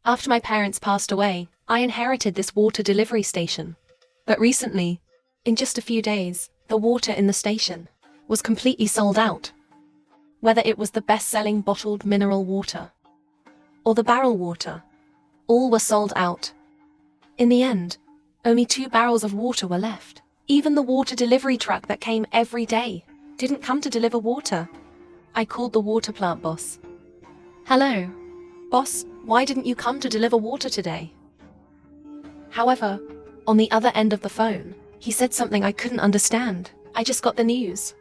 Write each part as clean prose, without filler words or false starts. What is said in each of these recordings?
After my parents passed away, I inherited this water delivery station. But recently, in just a few days, the water in the station was completely sold out. Whether it was the best-selling bottled mineral water or the barrel water, all were sold out. In the end, only 2 barrels of water were left. Even the water delivery truck that came every day didn't come to deliver water. I called the water plant boss. "Hello, boss, why didn't you come to deliver water today?" However, on the other end of the phone, he said something I couldn't understand. "I just got the news.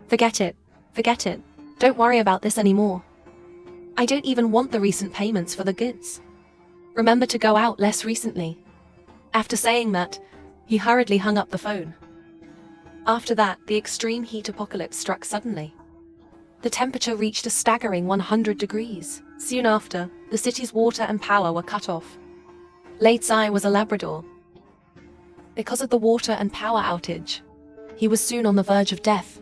Forget it. Forget it. Don't worry about this anymore. I don't even want the recent payments for the goods. Remember to go out less recently." After saying that, he hurriedly hung up the phone. After that, the extreme heat apocalypse struck suddenly. The temperature reached a staggering 100 degrees. Soon after, the city's water and power were cut off. Latsai was a Labrador. Because of the water and power outage, he was soon on the verge of death.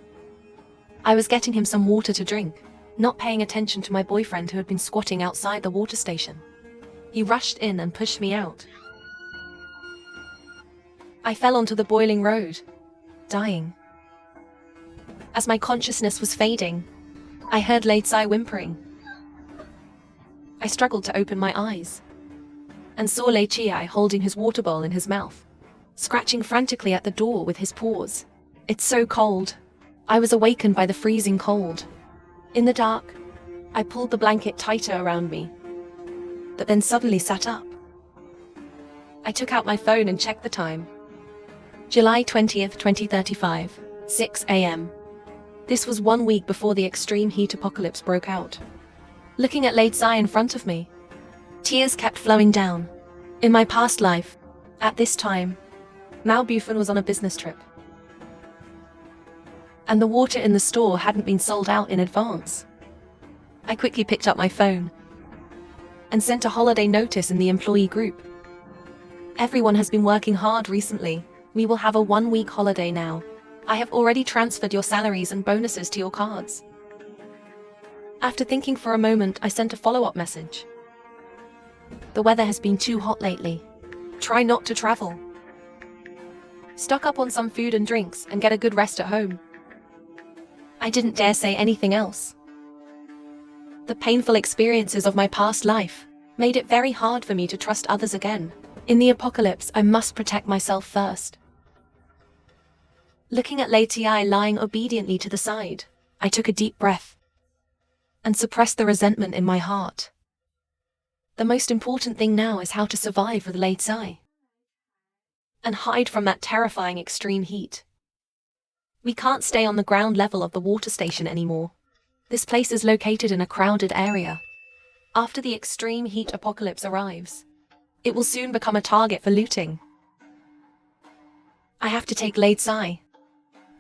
I was getting him some water to drink, not paying attention to my boyfriend who had been squatting outside the water station. He rushed in and pushed me out. I fell onto the boiling road, dying. As my consciousness was fading, I heard Latsai whimpering. I struggled to open my eyes and saw Latsai holding his water bowl in his mouth, scratching frantically at the door with his paws. "It's so cold." I was awakened by the freezing cold. In the dark, I pulled the blanket tighter around me, but then suddenly sat up. I took out my phone and checked the time. July 20th, 2035, 6 a.m. This was 1 week before the extreme heat apocalypse broke out. Looking at Latsai in front of me, tears kept flowing down. In my past life, at this time, Mao Bufan was on a business trip, and the water in the store hadn't been sold out in advance. I quickly picked up my phone and sent a holiday notice in the employee group. "Everyone has been working hard recently. We will have a 1-week holiday now. I have already transferred your salaries and bonuses to your cards." After thinking for a moment, I sent a follow-up message. "The weather has been too hot lately. Try not to travel. Stock up on some food and drinks and get a good rest at home." I didn't dare say anything else. The painful experiences of my past life made it very hard for me to trust others again. In the apocalypse, I must protect myself first. Looking at Latsai lying obediently to the side, I took a deep breath and suppressed the resentment in my heart. The most important thing now is how to survive with Latsai and hide from that terrifying extreme heat. We can't stay on the ground level of the water station anymore. This place is located in a crowded area. After the extreme heat apocalypse arrives, it will soon become a target for looting. I have to take Latsai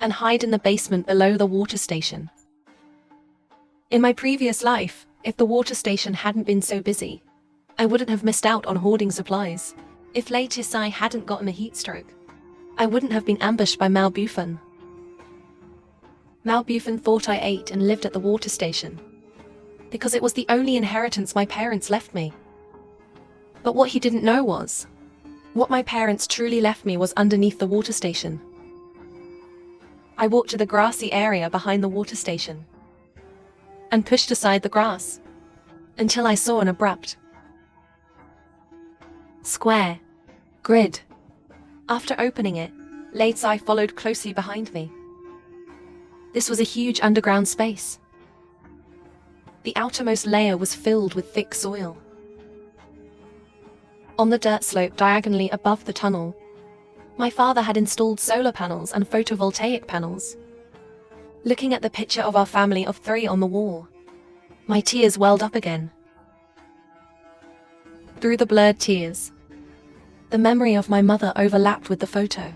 and hide in the basement below the water station. In my previous life, if the water station hadn't been so busy, I wouldn't have missed out on hoarding supplies. If Latsai hadn't gotten a heat stroke, I wouldn't have been ambushed by Mao Bufan. Mao Bufan thought I ate and lived at the water station because it was the only inheritance my parents left me. But what he didn't know was, what my parents truly left me was underneath the water station. I walked to the grassy area behind the water station and pushed aside the grass until I saw an abrupt square grid. After opening it, Latsai followed closely behind me. This was a huge underground space. The outermost layer was filled with thick soil. On the dirt slope diagonally above the tunnel, my father had installed solar panels and photovoltaic panels. Looking at the picture of our family of 3 on the wall, my tears welled up again. Through the blurred tears, the memory of my mother overlapped with the photo.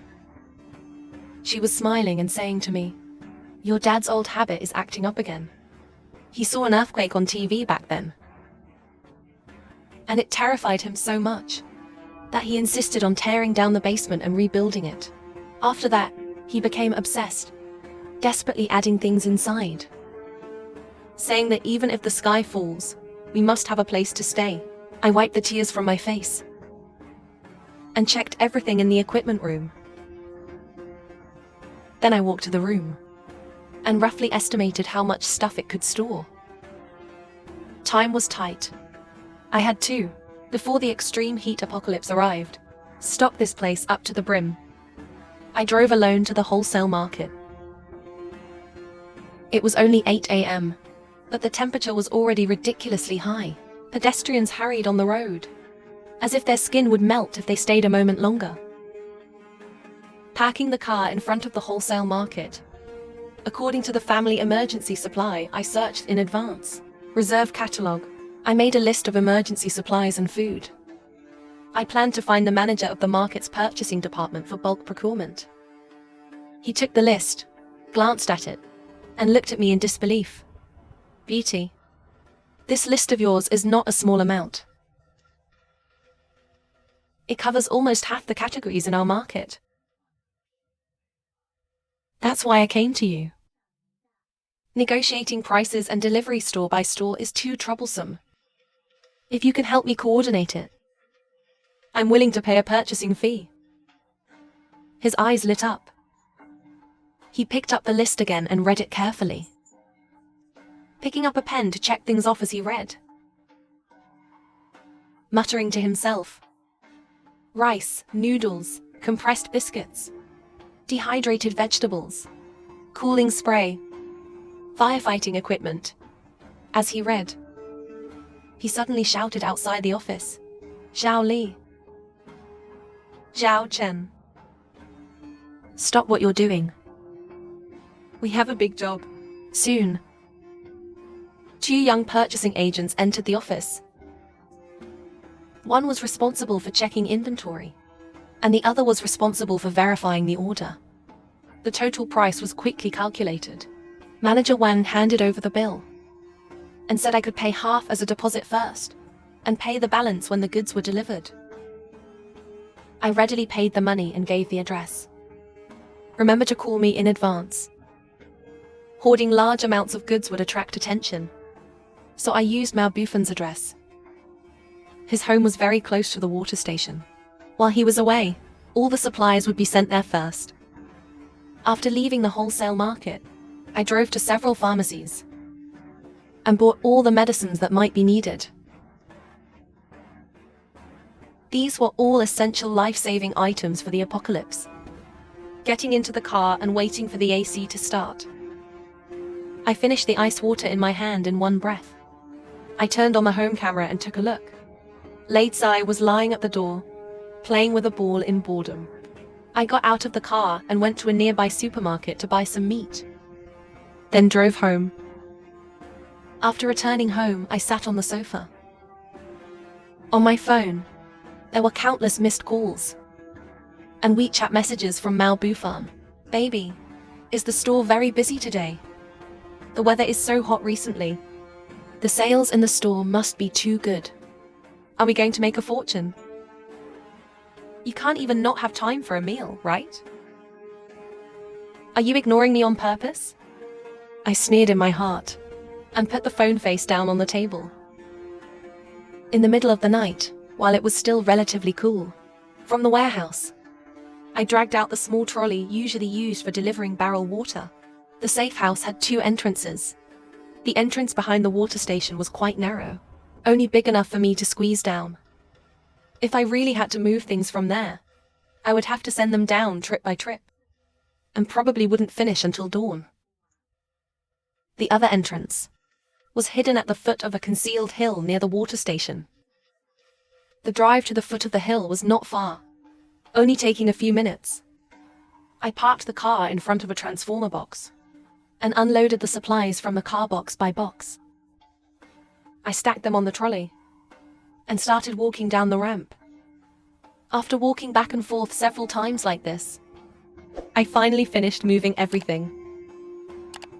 She was smiling and saying to me, "Your dad's old habit is acting up again. He saw an earthquake on TV back then, and it terrified him so much that he insisted on tearing down the basement and rebuilding it. After that, he became obsessed, desperately adding things inside, saying that even if the sky falls, we must have a place to stay." I wiped the tears from my face and checked everything in the equipment room. Then I walked to the room and roughly estimated how much stuff it could store. Time was tight. I had to, before the extreme heat apocalypse arrived, stock this place up to the brim. I drove alone to the wholesale market. It was only 8 a.m., but the temperature was already ridiculously high. Pedestrians hurried on the road, as if their skin would melt if they stayed a moment longer. Parking the car in front of the wholesale market. According to the family emergency supply, I searched in advance. Reserve catalog. I made a list of emergency supplies and food. I planned to find the manager of the market's purchasing department for bulk procurement. He took the list, glanced at it, and looked at me in disbelief. "Beauty, this list of yours is not a small amount. It covers almost half the categories in our market. That's why I came to you. Negotiating prices and delivery store by store is too troublesome. If you can help me coordinate it, I'm willing to pay a purchasing fee." His eyes lit up. He picked up the list again and read it carefully, picking up a pen to check things off as he read, muttering to himself. Rice, noodles, compressed biscuits, dehydrated vegetables, cooling spray, firefighting equipment. As he read, he suddenly shouted outside the office, "Zhao Li! Zhao Chen! Stop what you're doing. We have a big job soon." Two young purchasing agents entered the office. One was responsible for checking inventory, and the other was responsible for verifying the order. The total price was quickly calculated. Manager Wang handed over the bill and said I could pay half as a deposit first and pay the balance when the goods were delivered. I readily paid the money and gave the address. "Remember to call me in advance." Hoarding large amounts of goods would attract attention, so I used Mao Bufan's address. His home was very close to the water station. While he was away, all the supplies would be sent there first. After leaving the wholesale market, I drove to several pharmacies and bought all the medicines that might be needed. These were all essential life-saving items for the apocalypse. Getting into the car and waiting for the AC to start, I finished the ice water in my hand in one breath. I turned on the home camera and took a look. Late Sai was lying at the door, playing with a ball in boredom. I got out of the car and went to a nearby supermarket to buy some meat, then drove home. After returning home, I sat on the sofa. On my phone, there were countless missed calls and WeChat messages from Mao Bufan. "Baby, is the store very busy today? The weather is so hot recently. The sales in the store must be too good. Are we going to make a fortune? You can't even not have time for a meal, right? Are you ignoring me on purpose?" I sneered in my heart and put the phone face down on the table. In the middle of the night, while it was still relatively cool, from the warehouse, I dragged out the small trolley usually used for delivering barrel water. The safe house had two entrances. The entrance behind the water station was quite narrow, only big enough for me to squeeze down. If I really had to move things from there, I would have to send them down trip by trip, and probably wouldn't finish until dawn. The other entrance was hidden at the foot of a concealed hill near the water station. The drive to the foot of the hill was not far, only taking a few minutes. I parked the car in front of a transformer box and unloaded the supplies from the car box by box. I stacked them on the trolley and started walking down the ramp. After walking back and forth several times like this, I finally finished moving everything.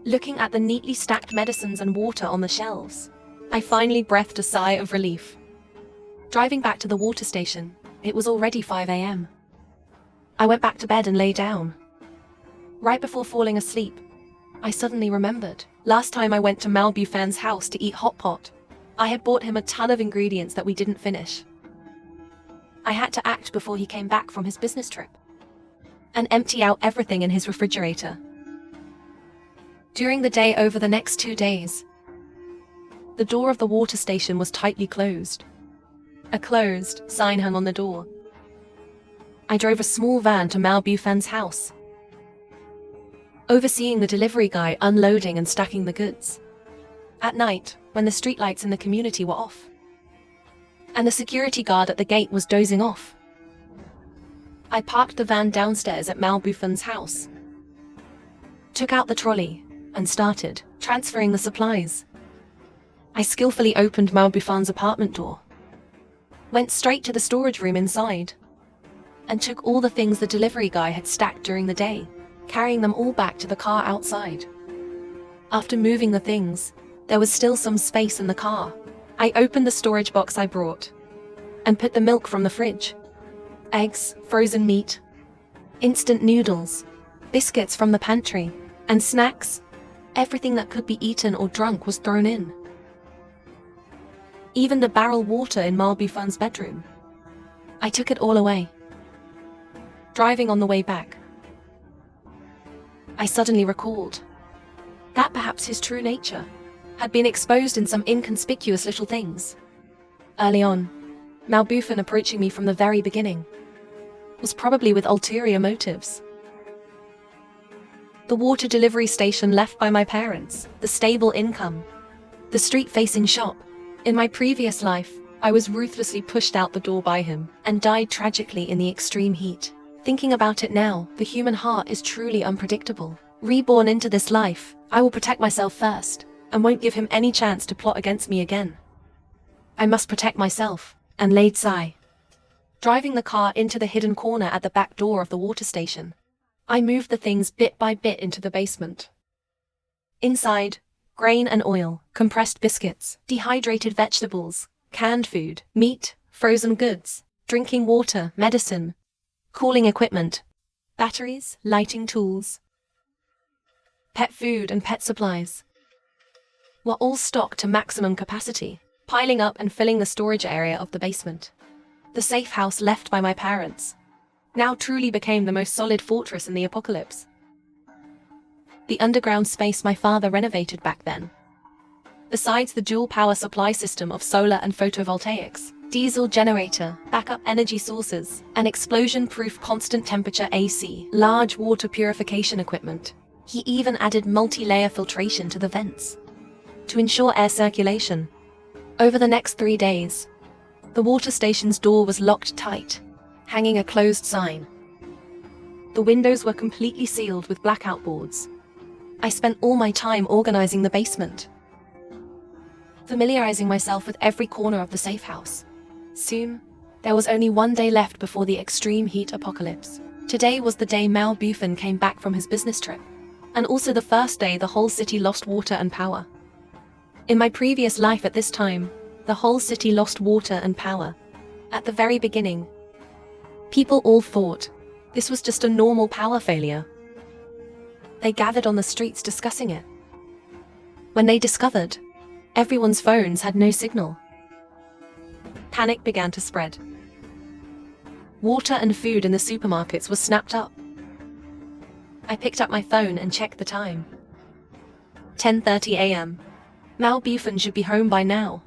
Looking at the neatly stacked medicines and water on the shelves, I finally breathed a sigh of relief. Driving back to the water station, it was already 5 a.m. I went back to bed and lay down. Right before falling asleep, I suddenly remembered. Last time I went to Mao Bufan's house to eat hot pot, I had bought him a ton of ingredients that we didn't finish. I had to act before he came back from his business trip and empty out everything in his refrigerator. During the day over the next 2 days, the door of the water station was tightly closed. A closed sign hung on the door. I drove a small van to Mao Bufan's house, overseeing the delivery guy unloading and stacking the goods. At night, when the streetlights in the community were off, and the security guard at the gate was dozing off, I parked the van downstairs at Mao Bufan's house, took out the trolley, and started transferring the supplies. I skillfully opened Mao Bufan's apartment door, went straight to the storage room inside, and took all the things the delivery guy had stacked during the day, carrying them all back to the car outside. After moving the things, there was still some space in the car. I opened the storage box I brought and put the milk from the fridge, eggs, frozen meat, instant noodles, biscuits from the pantry, and snacks. Everything that could be eaten or drunk was thrown in. Even the barrel water in Mao Bufan's bedroom. I took it all away. Driving on the way back, I suddenly recalled that perhaps his true nature had been exposed in some inconspicuous little things. Early on, Mao Bufan approaching me from the very beginning was probably with ulterior motives. The water delivery station left by my parents, the stable income, the street-facing shop. In my previous life, I was ruthlessly pushed out the door by him and died tragically in the extreme heat. Thinking about it now, the human heart is truly unpredictable. Reborn into this life, I will protect myself first, and won't give him any chance to plot against me again. I must protect myself, and laid sigh. Driving the car into the hidden corner at the back door of the water station, I moved the things bit by bit into the basement. Inside, grain and oil, compressed biscuits, dehydrated vegetables, canned food, meat, frozen goods, drinking water, medicine, cooling equipment, batteries, lighting tools, pet food and pet supplies were all stocked to maximum capacity, piling up and filling the storage area of the basement. The safe house left by my parents now truly became the most solid fortress in the apocalypse. The underground space my father renovated back then, besides the dual power supply system of solar and photovoltaics, diesel generator, backup energy sources, and explosion-proof constant temperature AC, large water purification equipment. He even added multi-layer filtration to the vents to ensure air circulation. Over the next 3 days, the water station's door was locked tight, hanging a closed sign. The windows were completely sealed with blackout boards. I spent all my time organizing the basement, familiarizing myself with every corner of the safe house. Soon, there was only 1 day left before the extreme heat apocalypse. Today was the day Mao Bufan came back from his business trip, and also the first day the whole city lost water and power. In my previous life at this time, the whole city lost water and power. At the very beginning, people all thought this was just a normal power failure. They gathered on the streets discussing it, when they discovered everyone's phones had no signal. Panic began to spread. Water and food in the supermarkets was snapped up. I picked up my phone and checked the time. 10:30 a.m. Mao Bufan should be home by now.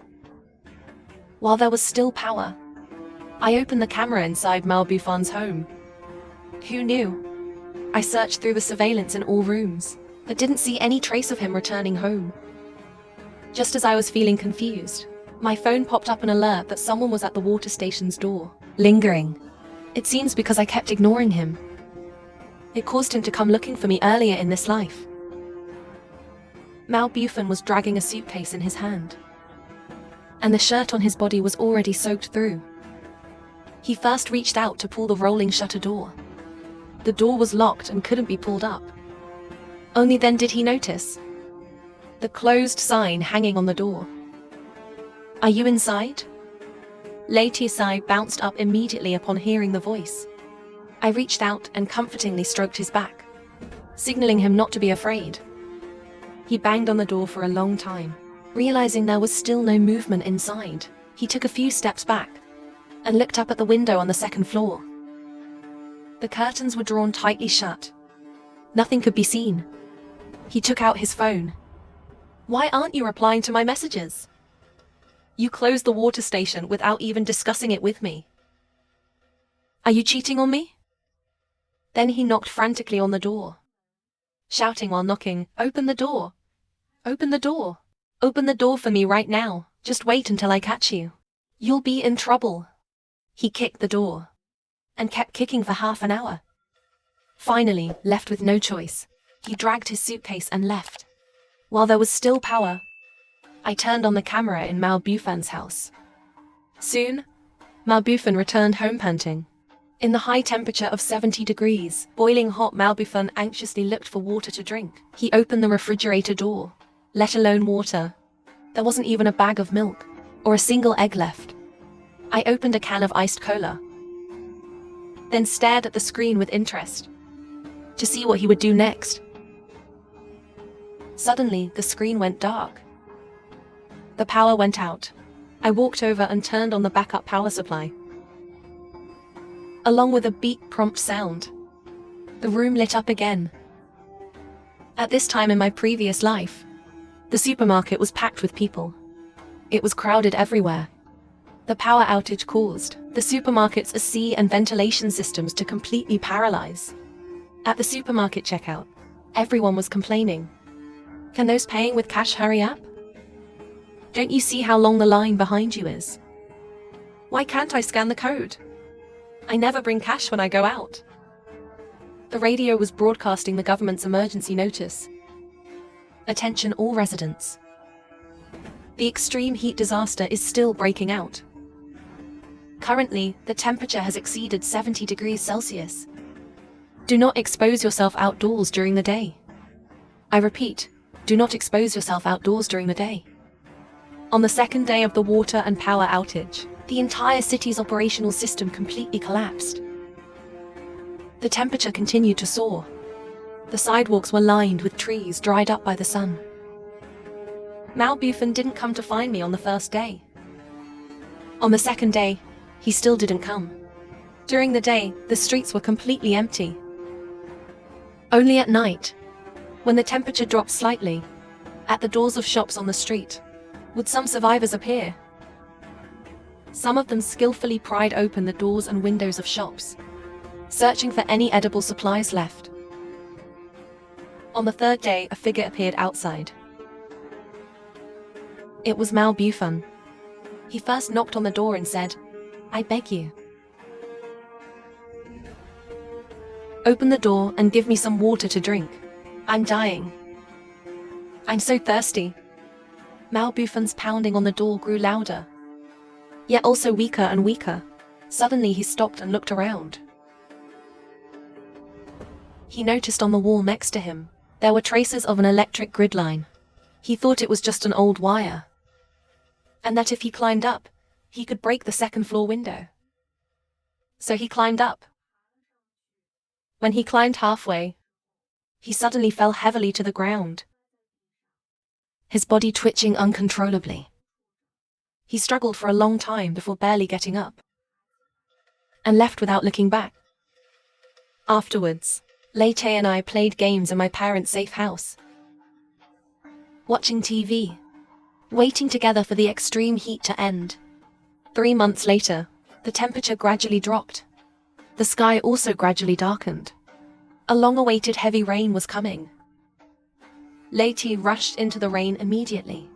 While there was still power, I opened the camera inside Mao Bufan's home. Who knew? I searched through the surveillance in all rooms, but didn't see any trace of him returning home. Just as I was feeling confused, my phone popped up an alert that someone was at the water station's door, lingering. It seems because I kept ignoring him. It caused him to come looking for me earlier in this life. Mao Bufan was dragging a suitcase in his hand, and the shirt on his body was already soaked through. He first reached out to pull the rolling shutter door. The door was locked and couldn't be pulled up. Only then did he notice the closed sign hanging on the door. "Are you inside?" Lady Sai bounced up immediately upon hearing the voice. I reached out and comfortingly stroked his back, signaling him not to be afraid. He banged on the door for a long time, Realizing there was still no movement inside, he took a few steps back and looked up at the window on the second floor. The curtains were drawn tightly shut. Nothing could be seen. He took out his phone. "Why aren't you replying to my messages? You closed the water station without even discussing it with me. Are you cheating on me?" Then he knocked frantically on the door, shouting while knocking, "Open the door! Open the door! Open the door for me right now. Just wait until I catch you. You'll be in trouble." He kicked the door and kept kicking for half an hour. Finally, left with no choice, he dragged his suitcase and left. While there was still power, I turned on the camera in Mao Bufan's house. Soon, Mao Bufan returned home panting. In the high temperature of 70 degrees, boiling hot, Mao Bufan anxiously looked for water to drink. He opened the refrigerator door, let alone water. There wasn't even a bag of milk or a single egg left. I opened a can of iced cola, then stared at the screen with interest to see what he would do next. Suddenly, the screen went dark. The power went out. I walked over and turned on the backup power supply. Along with a beep prompt sound, the room lit up again. At this time in my previous life, the supermarket was packed with people. It was crowded everywhere. The power outage caused the supermarket's AC and ventilation systems to completely paralyze. At the supermarket checkout, everyone was complaining. "Can those paying with cash hurry up? Don't you see how long the line behind you is? Why can't I scan the code? I never bring cash when I go out." The radio was broadcasting the government's emergency notice. "Attention all residents. The extreme heat disaster is still breaking out. Currently, the temperature has exceeded 70 degrees Celsius. Do not expose yourself outdoors during the day. I repeat, do not expose yourself outdoors during the day." On the second day of the water and power outage, the entire city's operational system completely collapsed. The temperature continued to soar. The sidewalks were lined with trees dried up by the sun. Mao Bufan didn't come to find me on the first day. On the second day, he still didn't come. During the day, the streets were completely empty. Only at night, when the temperature dropped slightly, at the doors of shops on the street, would some survivors appear. Some of them skillfully pried open the doors and windows of shops, searching for any edible supplies left. On the third day, a figure appeared outside. It was Mao Bufan. He first knocked on the door and said, "I beg you, open the door and give me some water to drink. I'm dying. I'm so thirsty." Mao Bufan's pounding on the door grew louder, yet also weaker and weaker. Suddenly he stopped and looked around. He noticed on the wall next to him, there were traces of an electric grid line. He thought it was just an old wire, and that if he climbed up, he could break the second floor window. So he climbed up. When he climbed halfway, he suddenly fell heavily to the ground, his body twitching uncontrollably. He struggled for a long time before barely getting up, and left without looking back. Afterwards, Lei-Te and I played games in my parents' safe house, watching TV, waiting together for the extreme heat to end. 3 months later, the temperature gradually dropped. The sky also gradually darkened. A long-awaited heavy rain was coming. Lei-Te rushed into the rain immediately,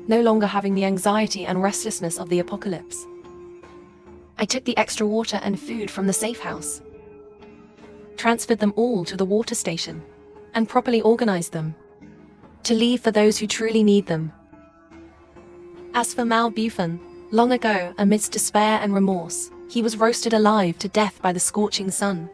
no longer having the anxiety and restlessness of the apocalypse. I took the extra water and food from the safe house, transferred them all to the water station, and properly organized them to leave for those who truly need them. As for Mao Bufan, long ago, amidst despair and remorse, he was roasted alive to death by the scorching sun.